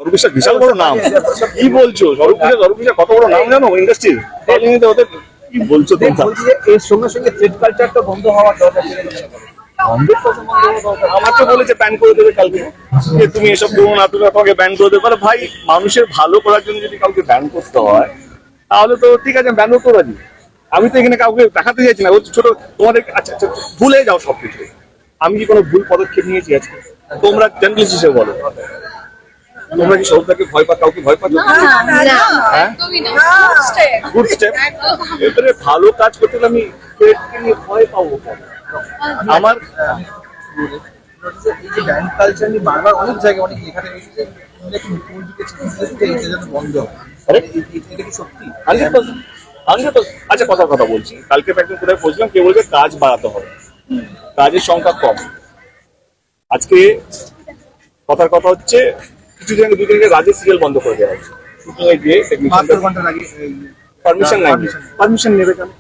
স্বরূপ বিশ্বাস বিশাল বড় নাম। কি বলছো? স্বরূপ বিশ্বাস কত বড় নাম জানো ইন্ডাস্ট্রির? ওদের কি বলছো তোমরা? বলছি যে এর সঙ্গে সঙ্গে থ্রেড কালচারটা বন্ধ হওয়ার দরকার ছিল। 100% বন্ধ হওয়া দরকার। আমাকে বলেছে ব্যান করে দেবে কালকে, যে তুমি এসব করো না, তুমি তোমাকে ব্যান করে দেবে। ভাই, মানুষের ভালো করার জন্য যদি কাউকে ব্যান করতে হয় তাহলে তো ঠিক আছে, ব্যানও তো রাজি। আমি তো এখানে কাউকে দেখাতে চাইছি না ও ছোট তোমাদের। আচ্ছা আচ্ছা, ভুলে যাও সবকিছু। আমি কি কোনো ভুল পদক্ষেপ নিয়েছি আজকে? তোমরা জার্নালিস্ট হিসেবে বলো, তোমরা কি সৌদাকে ভয় পা, কাউকে ভয় পাচ্ছ? Good step. এবারে ভালো কাজ করতে গেলে আমি পেটকে নিয়ে ভয় পাবো কেন? আমার এই যে ব্যান্ড কালচার নিয়ে বারবার অনেক জায়গায় অনেক লেখা থেকে এসেছে, মুখ্যমন্ত্রীকে চিঠি দিতে এটা যেন বন্ধ হয়। এটা কি সত্যি? 100%। আচ্ছা, কথা বলছি। কালকে একজন কোথায় বলছিলাম, কে বলছে কাজ বাড়াতে হবে, কাজের সংখ্যা কম। আজকে কথার কথা হচ্ছে কিছু দিন দুদিন আগে রাজের সিরিয়াল বন্ধ করে দেওয়া হচ্ছে। শুটিং এ গিয়ে 72 ঘন্টার আগে পারমিশন নেয়। পারমিশন নেবে কেন?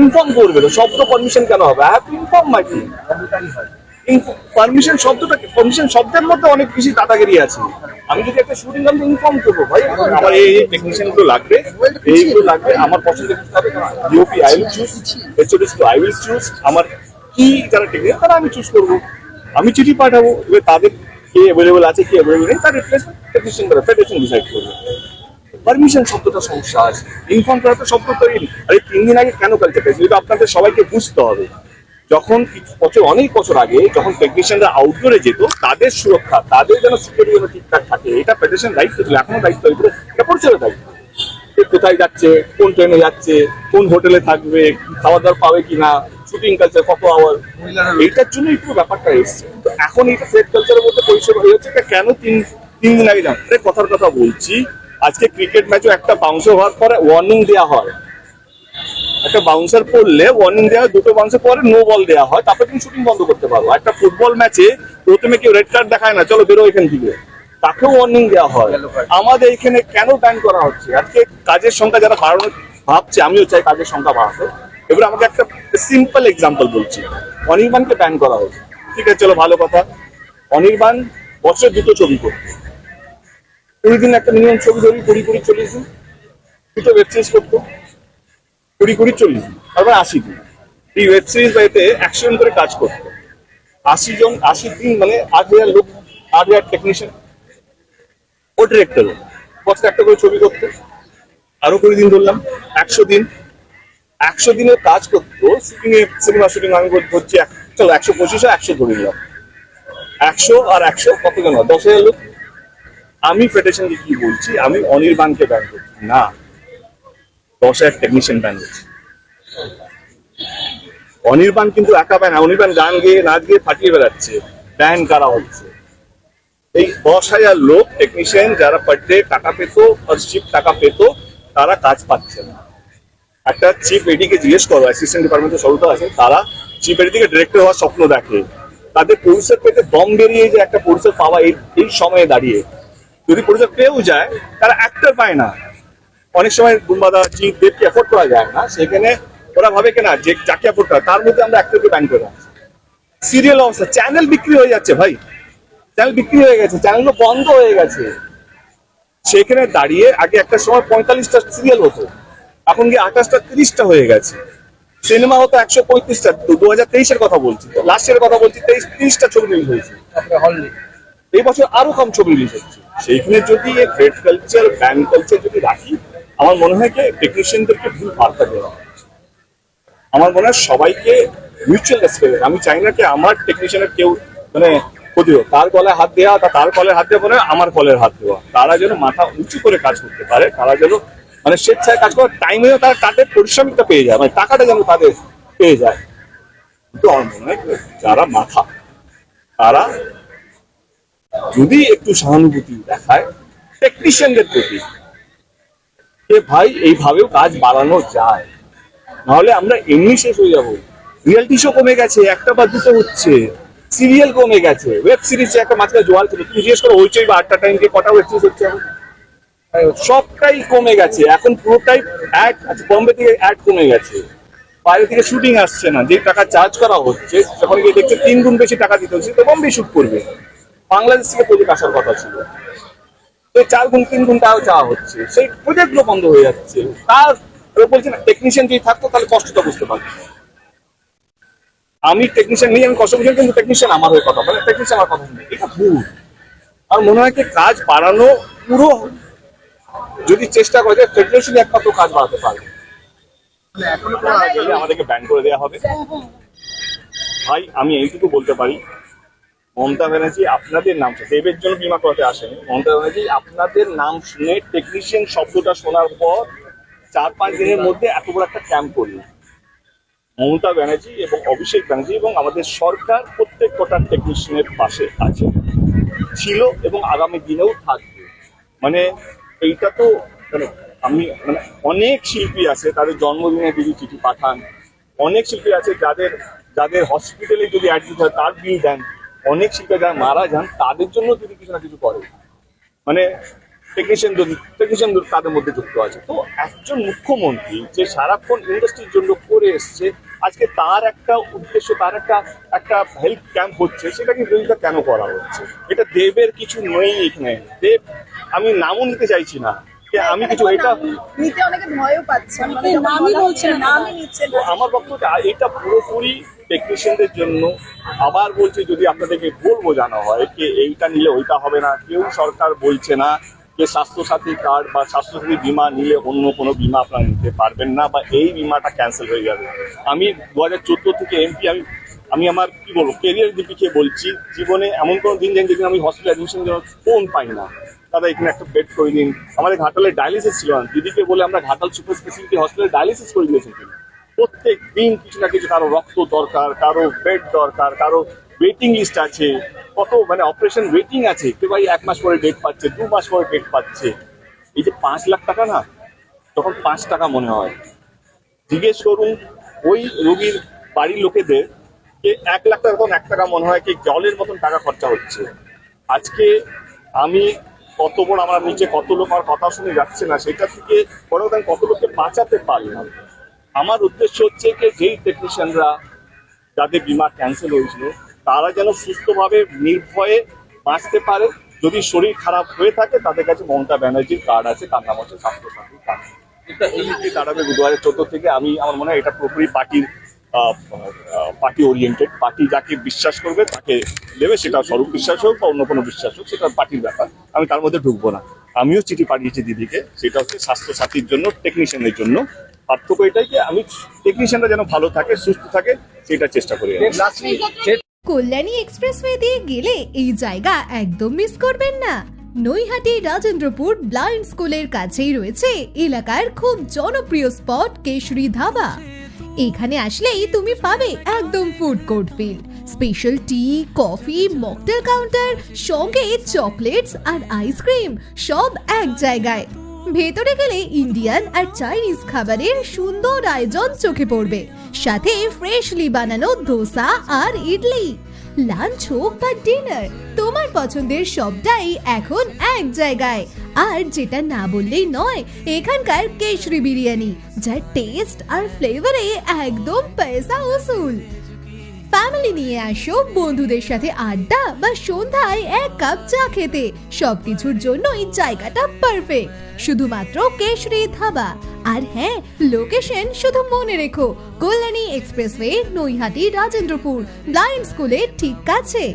ইনফর্ম করবে তো। শব্দ পারমিশন কেন হবে? I have to inform my team. Permission শব্দটা, পারমিশন শব্দের মধ্যে অনেক বেশি দাদাগিরি আছে। আমি যদি একটা শুটিং আমি ইনফর্ম করবো, ভাই আমার এই টেকনিশিয়ান গুলো লাগবে, এইগুলো লাগবে, আমার পছন্দ করতে হবে, DOP I will choose, HODs too I will choose, আমার কি যারা টেকনিশিয়ান তারা আমি চুজ করবো। আমি চিঠি পাঠাবো, এবার তাদের কে অ্যাভেলেবল আছে, কে অ্যাভেলেবল নেই, তার রিপ্লেসমেন্ট টেকনিশিয়ান করে ফেডারেশন ডিসাইড করবে। পারমিশন শব্দটা সমস্যা আছে, ইনফর্ম করা তো শব্দ তৈরি। আরে 3 দিন আগে কেন কালচার পেয়েছে? এটা আপনাদের সবাইকে বুঝতে হবে। যখন অনেক বছর আগে যখন টেকনিশিয়ানরা আউটডোরে যেত, তাদের সুরক্ষা, তাদের যেন সিকিউরিটি যেন ঠিকঠাক থাকে, এটা ফেডারেশন দায়িত্ব ছিল, এখনো দায়িত্ব। এটা পরিচালকের দায়িত্ব। কোথায় যাচ্ছে, কোন ট্রেনে যাচ্ছে, কোন হোটেলে থাকবে, খাওয়া দাওয়া পাবে কিনা, শুটিং কালচার কত আওয়ার, এইটার জন্য একটু ব্যাপারটা এসছে। তো এখন এইটা থ্রেড কালচারের মধ্যে পরিষেবা হয়ে যাচ্ছে। কেন তিন দিন আগে যান? কথার কথা বলছি। আজকে ক্রিকেট ম্যাচও একটা বাউন্সার হওয়ার পরে ওয়ার্নিং দেওয়া হয়। একটা বাউন্সার পড়লে ওয়ার্নিং দেওয়া হয়, দুটো বাউন্সার পরে নো বল দেওয়া হয়, তারপরে তুমি শুটিং বন্ধ করতে পারো। একটা ফুটবল ম্যাচে প্রথমে কেউ রেড কার্ড দেখায় না, চলো বেরো এখান থেকে, তাকেও ওয়ার্নিং দেওয়া হয়। আমাদের এখানে কেন ব্যান করা হচ্ছে? আজকে কাজের সংখ্যা যারা বাড়ানোর ভাবছে, আমিও চাই কাজের সংখ্যা বাড়াতে। এবার আমাকে একটা সিম্পল এক্সাম্পল বলছি। অনির্বাণকে ব্যান করা হচ্ছে, ঠিক আছে, চলো ভালো কথা। অনির্বাণ বছরে 2টো ছবি করতো, 20 দিন একটা মিনিমাম ছবি ধরি, 20-40 দিন 2টো ওয়েব সিরিজ করতো, 20-40 দিন, তারপরে 80 দিন। এই ওয়েব সিরিজ বাড়িতে 100 জন করে কাজ করতো। 80 দিন মানে 8,000 লোক, 8,000 টেকনিশিয়ান, ও ডিরেক্টর বছরে একটা করে ছবি করতো। আরো 20 দিন ধরলাম, 100 দিন। 100 দিনের কাজ করতো শুটিং এ, সিনেমা শুটিং আমি ধরছি, চলো 125 100 ধরে নিলাম। 100 আর 100 কত জন? 10,000 লোক। আমি ফেডারেশনকে কি বলছি? আমি অনির্বাণকে ব্যান করছি না, 10,000 টেকনিশিয়ান ব্যান করছি। অনির্বাণ কিন্তু একা ব্যান। অনির্বাণ গান গেয়ে নাচ গিয়ে ফাটিয়ে বেড়াচ্ছে, ব্যান করা হচ্ছে। এই 10,000 লোক টেকনিশিয়ান যারা পার ডে টাকা পেতো, পার শিফট টাকা পেতো, তারা কাজ পাচ্ছে না। একটা চিফ এডিকে জিজ্ঞেস করো, অ্যাসিস্ট্যান্ট ডিপার্টমেন্টের সরুতা আছে, তারা চিফ এডি থেকে ডিরেক্টর হওয়ার স্বপ্ন দেখে। তাদের পরিষদ পেতে দম বেরিয়ে যে একটা পরিষদ পাওয়া এই সময়ে দাঁড়িয়ে, যদি পরিষদ পেয়েও যায়, তারা অ্যাক্টর পায় না। অনেক সময় গুম্বাদা চিফ দেবকে অ্যাফোর্ড করা যায় না, সেখানে ওরা ভাবে কেনা যে যাকে অ্যাফোর্ড করা, তার মধ্যে আমরা অ্যাক্টরকে ব্যান করে রাখছি। সিরিয়াল অবস্থা, চ্যানেল বিক্রি হয়ে যাচ্ছে ভাই, চ্যানেল বিক্রি হয়ে গেছে, চ্যানেলগুলো বন্ধ হয়ে গেছে। সেখানে দাঁড়িয়ে আগে একটা সময় 45টা সিরিয়াল হতো, এখন গিয়ে 28টা 30টা হয়ে গেছে। সিনেমা হতো 135টা, 2023-এর কথা বলছি, লাস্ট ইয়ারের কথা বলছি, 30টা ছবি রিলিজ হয়েছে। এই বছর আরো কম ছবি রিলিজ হচ্ছে। সেইখানে যদি এই থ্রেড কালচার, ব্যান কালচার যদি রাখি, আমার মনে হয় যে টেকনিশিয়ানদেরকে ভুল বার্তা দেওয়া। আমার মনে হয় সবাইকে মিউচুয়াল রেসপেক্ট। আমি চাই না কি আমার টেকনিশিয়ানের কেউ মানে ক্ষতি হোক, তার গলায় হাত দেওয়া, তার কলের হাত দেওয়া, মানে আমার কলের হাত দেওয়া। তারা যেন মাথা উঁচু করে কাজ করতে পারে, তারা যেন মানে স্বেচ্ছায় কাজ করার টাইমেও তারা তাদের পরিশ্রমিকটা পেয়ে যায়, মানে টাকাটা যেন তাদের পেয়ে যায়। কিন্তু আমার মনে হয় যারা মাথা, তারা যদি একটু সহানুভূতি দেখায় টেকনিশিয়ানদের প্রতি, যে ভাই এইভাবেও কাজ বাড়ানো যায়, নাহলে আমরা এমনি শেষ হয়ে যাবো। রিয়েলিটি শো কমে গেছে, একটা বা দুটো হচ্ছে, সিরিয়াল কমে গেছে, ওয়েব সিরিজ একটা মাঝখানে জোয়ার ছিল, তুমি জিজ্ঞেস করো হইচই বা 8টা টাইমকে কটা ওয়েব সিরিজ হচ্ছে, সবটাই কমে গেছে। এখন পুরোটাই অ্যাড, বম্বে থেকে অ্যাড কমে গেছে, বাইরে থেকে শুটিং আসছে না, যে টাকা চার্জ করা হচ্ছে, যখন গিয়ে দেখছে 3 গুণ বেশি টাকা দিতে হচ্ছে, তো বম্বে শুট করবে। বাংলাদেশ থেকে প্রজেক্ট আসার কথা ছিল, তো 4 গুণ 3 গুণ টাকাও চাওয়া হচ্ছে, সেই প্রজেক্ট গুলো বন্ধ হয়ে যাচ্ছে। তার বলছি না, টেকনিশিয়ান যদি থাকতো তাহলে কষ্টটা বুঝতে পারতো। আমি টেকনিশিয়ান নেই, আমি কষ্ট বুঝি, কিন্তু টেকনিশিয়ান আমার হয়ে কথা বলে, টেকনিশিয়ান আমার কথা শুনে, এটা ভুল। আর মনে হয় কি কাজ বাড়ানো পুরো যদি চেষ্টা করে যায়, ফেডারেশন একমাত্র কাজ বাড়াতে পারবে। মানে এখনো আমাদেরকে ব্যান করে দেওয়া হবে। ভাই আমি এইটুকু বলতে পারি, মমতা ব্যানার্জি আপনাদের নাম, দেবের জন্য বিমা করাতে আসেনি, মমতা ব্যানার্জি আপনাদের নাম শুনে টেকনিশিয়ান শব্দটা শোনার পর 4-5 দিনের মধ্যে এত বড় একটা ক্যাম্প করলেন। মমতা ব্যানার্জি এবং অভিষেক ব্যানার্জি এবং আমাদের সরকার প্রত্যেক কটা টেকনিশিয়ানের পাশে আছে, ছিল এবং আগামী দিনেও থাকবে। মানে এইটা তো আমি অনেক শিল্পী আছে তাদের জন্মদিনে যদি চিঠি পাঠান, অনেক শিল্পী আছে যাদের যাদের হসপিটালে যদি অ্যাডমিট হয় তার বিল দেন, অনেক শিল্পী যারা মারা যান তাদের জন্য যদি কিছু না কিছু করে, মানে টেকনিশিয়ান তাদের মধ্যে যুক্ত আছে। তো একজন মুখ্যমন্ত্রী যে সারাক্ষণ ইন্ডাস্ট্রির জন্য করে এসছে, আজকে তার একটা উদ্দেশ্য, তার একটা হেল্প ক্যাম্প হচ্ছে, সেটাকে বিরোধিতা কেন করা হচ্ছে? এটা দেবের কিছু নেই এখানে। দেব আমি নামও নিতে চাইছি না, যে আমি কিছু এটা নিতে অনেকে ভয়ও পাচ্ছেন, মানে নামই বলছেন, নামই নিচ্ছেন তো আমার বক্তব্য এটা পুরোপুরি টেকনিশিয়ানদের জন্য। আবার বলছি, যদি আপনাদেরকে ভুল বোঝানো হয় যে এইটা নিলে ওইটা হবে না, কেউ সরকার বলছে না যে স্বাস্থ্যসাথী কার্ড বা স্বাস্থ্যসাথী বীমা নিলে অন্য কোনো বীমা আপনারা নিতে পারবেন না বা এই বীমাটা ক্যান্সেল হয়ে যাবে। আমি 2014 থেকে এমপি, আমি আমার কি বলবো কেরিয়ার দিকে বলছি, জীবনে এমন কোনো দিন যাই যেদিন আমি হসপিটাল অ্যাডমিশন জন্য ফোন পাই না, দাদা এখানে একটা বেড করে দিন। আমাদের ঘাটালে ডায়ালিসিস ছিল না, দিদিকে বলে আমরা ঘাটাল সুপার স্পেশালিটি হসপিটালে ডায়ালিসিস করে দিয়েছেন তিনি। প্রত্যেক দিন কিছু না কিছু, কারো রক্ত দরকার, কারো বেড দরকার, কারো ওয়েটিং লিস্ট আছে, কত অপারেশন ওয়েটিং আছে, কেউ ভাই 1 মাস পরে ডেট পাচ্ছে, 2 মাস পরে ডেট পাচ্ছে। এই যে 5 লাখ টাকা না, তখন 5 টাকা মনে হয়। জিজ্ঞেস করুন ওই রোগীর বাড়ির লোকেদের যে 1 লাখ টাকা, তখন 1 টাকা মনে হয় কি জলের মতন টাকা খরচা হচ্ছে। আজকে আমি কত বড়, আমার নিচে কত লোক আমার কথা শুনে যাচ্ছে না, সেটা থেকে বড় কথা কত লোককে বাঁচাতে পারলাম। আমার উদ্দেশ্য হচ্ছে যে যেই টেকনিশিয়ানরা যাদের বীমা ক্যান্সেল হয়েছিল তারা যেন সুস্থভাবে নির্ভয়ে বাঁচতে পারে। যদি শরীর খারাপ হয়ে থাকে তাদের কাছে মমতা ব্যানার্জির কার্ড আছে, তার নাম হচ্ছে স্বাস্থ্যসাথী কার্ড। এটা এই যে দাঁড়াবে 2014 থেকে। আমার মনে হয় এটা পুরোপুরি পার্টি ওরিয়েন্টেড। পার্টি যাকে বিশ্বাস করবে তাকে দেবে, সেটা স্বরূপ বিশ্বাস হোক বা অন্য কোনো বিশ্বাস হোক, সেটা পার্টির ব্যাপার, আমি তার মধ্যে ঢুকবো না। আমিও চিঠি পাঠিয়েছি দিদিকে, সেটা হচ্ছে স্বাস্থ্যসাথীর জন্য, টেকনিশিয়ানের জন্য। পার্থক্য এটাই যে আমি টেকনিশিয়ানরা যেন ভালো থাকে, সুস্থ থাকে, সেটা চেষ্টা করি। কল্যাণী এক্সপ্রেসওয়ে দিয়ে গেলে এই জায়গা একদম মিস করবেন না। নৈহাটি রাজেন্দ্রপুর ব্লাইন্ড স্কুলের কাছেই রয়েছে এলাকার খুব জনপ্রিয় স্পট কেশরী ধাবা। এখানে আসলেই তুমি পাবে একদম ফুড কোর্ট ফিল, স্পেশাল টি, কফি, মকটেল কাউন্টার, সঙ্গে চকলেটস আর আইসক্রিম, সব এক জায়গায়। ভেতরে গেলে ইন্ডিয়ান আর চাইনিজ খাবারের সুন্দর আয়োজন চোখে পড়বে, সাথে ফ্রেশলি বানানো ধোসা আর ইডলি। লাঞ্চ হোক বা ডিনার, তোমার পছন্দের সবটাই এখন এক জায়গায়। আর যেটা না বললেই নয়, এখানকার কেশরি বিরিয়ানি, যার টেস্ট আর ফ্লেভারে একদম পয়সা উসুল। ফ্যামিলি নিয়ে আসো বন্ধুদের সাথে আড্ডা বা সন্ধ্যায় 1 কাপ চা খেতে, সবকিছুর জন্যই জায়গাটা পারফেক্ট। শুধুমাত্র কেশরী ধাবা। আর হ্যাঁ, লোকেশন শুধু মনে রেখো, কল্যাণী এক্সপ্রেসওয়ে, নৈহাটি রাজেন্দ্রপুর ব্লাইন্ড স্কুলের ঠিক কাছে।